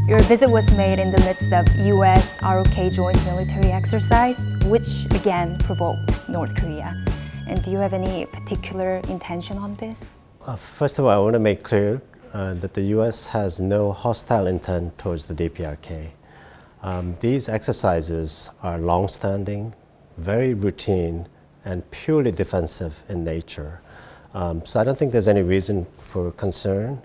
Your visit was made in the midst of U.S.-ROK joint military exercise, which again provoked North Korea. And do you have any particular intention on this? First of all, I want to make clear that the U.S. has no hostile intent towards the DPRK. These exercises are long-standing, very routine, and purely defensive in nature. So I don't think there's any reason for concern.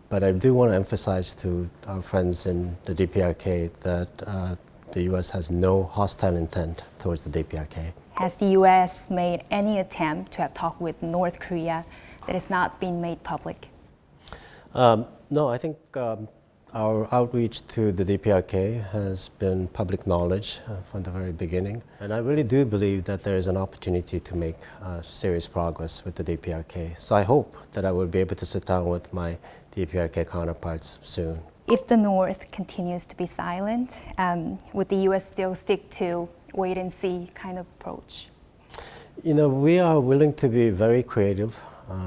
But I do want to emphasize to our friends in the DPRK that the U.S. has no hostile intent towards the DPRK. Has the U.S. made any attempt to have talk with North Korea that has not been made public? No, I think our outreach to the DPRK has been public knowledge from the very beginning. And I really do believe that there is an opportunity to make serious progress with the DPRK. So I hope that I will be able to sit down with my DPRK counterparts soon. If the North continues to be silent, would the U.S. still stick to wait and see kind of approach? You know, we are willing to be very creative,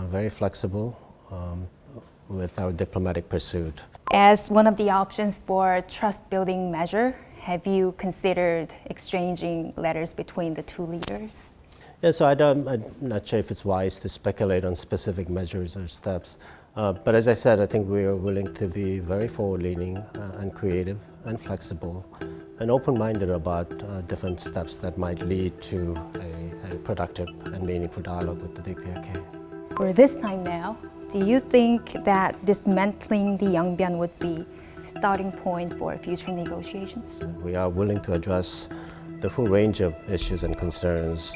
very flexible with our diplomatic pursuit. As one of the options for trust-building measure, have you considered exchanging letters between the two leaders? Yeah, so I'm not sure if it's wise to speculate on specific measures or steps. But as I said, I think we are willing to be very forward-leaning and creative and flexible and open-minded about different steps that might lead to a productive and meaningful dialogue with the DPRK. For this time now, do you think that dismantling the Yangbian would be starting point for future negotiations? We are willing to address the full range of issues and concerns,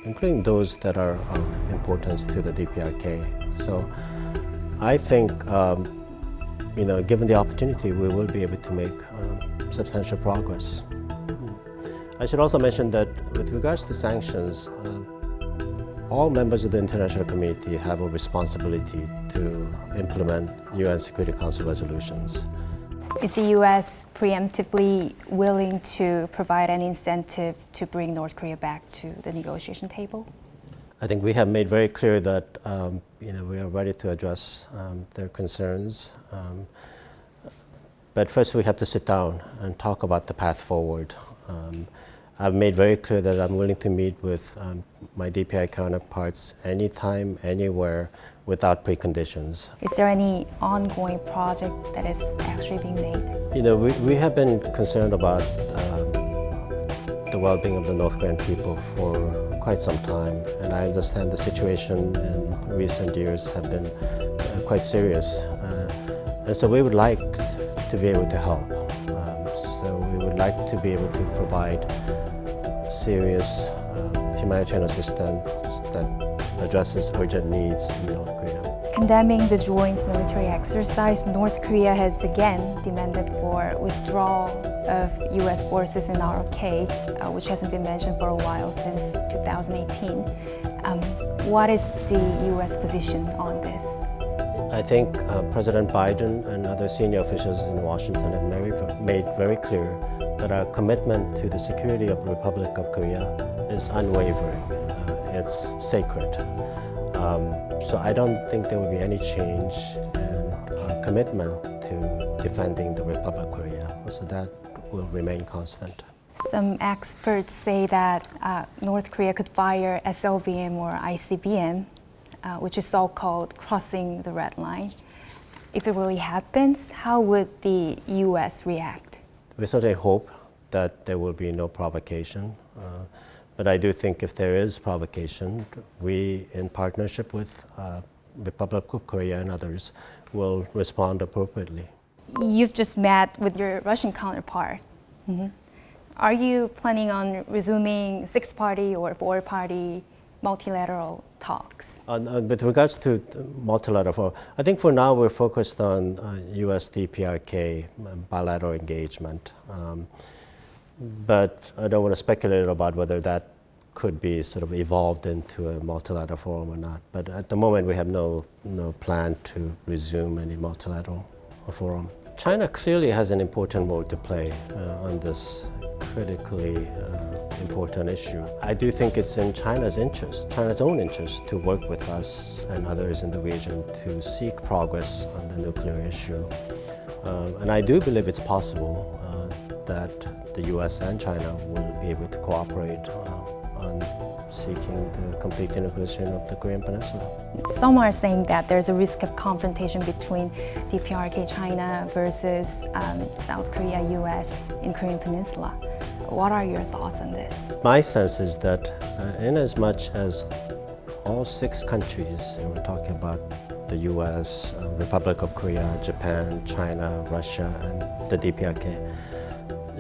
including those that are of importance to the DPRK. So I think, given the opportunity, we will be able to make substantial progress. I should also mention that with regards to sanctions, all members of the international community have a responsibility to implement UN Security Council resolutions. Is the U.S. preemptively willing to provide an incentive to bring North Korea back to the negotiation table? I think we have made very clear that we are ready to address their concerns. But first we have to sit down and talk about the path forward. I've made very clear that I'm willing to meet with my DPI counterparts anytime, anywhere, without preconditions. Is there any ongoing project that is actually being made? You know, we have been concerned about the well-being of the North Korean people for quite some time, and I understand the situation in recent years have been quite serious. And so we would like to be able to help. So we would like to be able to provide serious humanitarian assistance that addresses urgent needs in North Korea. Condemning the joint military exercise, North Korea has again demanded for withdrawal of U.S. forces in ROK, which hasn't been mentioned for a while since 2018. What is the U.S. position on this? I think President Biden and other senior officials in Washington have made very clear that our commitment to the security of the Republic of Korea is unwavering. It's sacred. So I don't think there will be any change in our commitment to defending the Republic of Korea. So that will remain constant. Some experts say that North Korea could fire SLBM or ICBM, which is so-called crossing the red line. If it really happens, how would the U.S. react? We certainly hope that there will be no provocation. But I do think if there is provocation, we, in partnership with Republic of Korea and others, will respond appropriately. You've just met with your Russian counterpart. Mm-hmm. Are you planning on resuming six-party or four-party multilateral talks? With regards to multilateral, I think for now we're focused on U.S. DPRK bilateral engagement. But I don't want to speculate about whether that could be sort of evolved into a multilateral forum or not. But at the moment, we have no plan to resume any multilateral forum. China clearly has an important role to play on this critically important issue. I do think it's in China's interest, China's own interest, to work with us and others in the region to seek progress on the nuclear issue. And I do believe it's possible that the US and China will be able to cooperate on seeking the complete integration of the Korean Peninsula. Some are saying that there's a risk of confrontation between DPRK China versus South Korea, US in Korean Peninsula. What are your thoughts on this? My sense is that in as much as all 6 countries, and we're talking about the US, Republic of Korea, Japan, China, Russia, and the DPRK,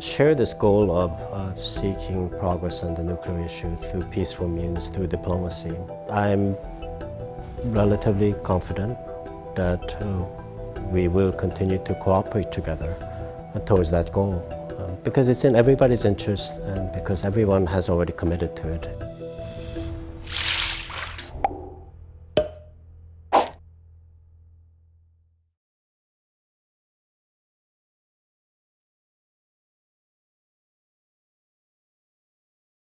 share this goal of seeking progress on the nuclear issue through peaceful means, through diplomacy. I'm relatively confident that we will continue to cooperate together towards that goal because it's in everybody's interest and because everyone has already committed to it.